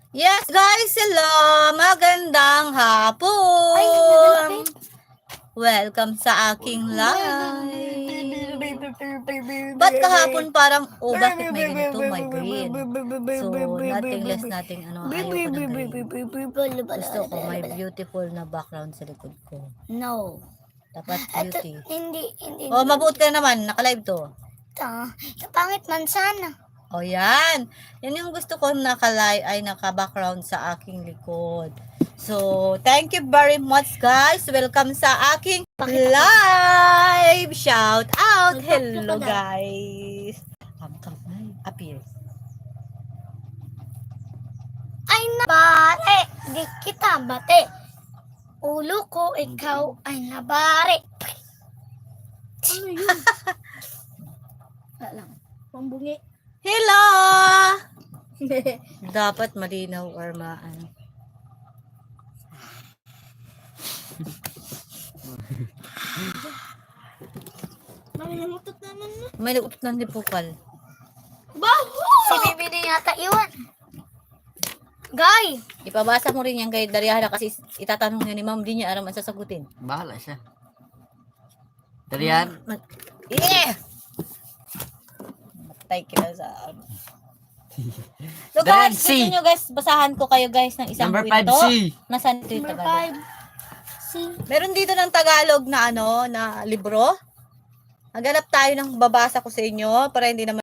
Yes guys, hello! Magandang Ay, hapon! Welcome sa aking live. Ba't kahapon parang, bakit may ganito? My brain. So, nothing less, nothing, ayaw ko ng green. Gusto ko, may beautiful na background sa likod ko. No. Dapat Ito, beauty. hindi. Oh, mabuot ka naman, naka-live to. Pangit man sana. O yan. Yan yung gusto ko naka-background sa aking likod. So, thank you very much guys. Welcome sa aking live. Shout out. Hello guys. Appear. Ay, nabare. Di kita bate. Ulo ko, ikaw ay nabare. Ano yun? Wala lang. Pambungi. Hello. Dapat malinaw or maano. Namutot naman mo. May nagutot ng dipukal. Baho! Si Bibi din yata iwan. Guy! Ipabasa mo rin yan kay Dariana kasi itatanong niya ni ma'am, di niya aram ang sasagutin. Bahala siya. Dalian. Yeah! Matay kita sa So guys, Darian, C. gusto nyo guys, basahan ko kayo guys ng isang Number 5 kwento. C. Nasaan ito yung Number Tagalog? 5. C. Meron dito ng Tagalog na na libro. Naghanap tayo ng babasa ko sa inyo para hindi naman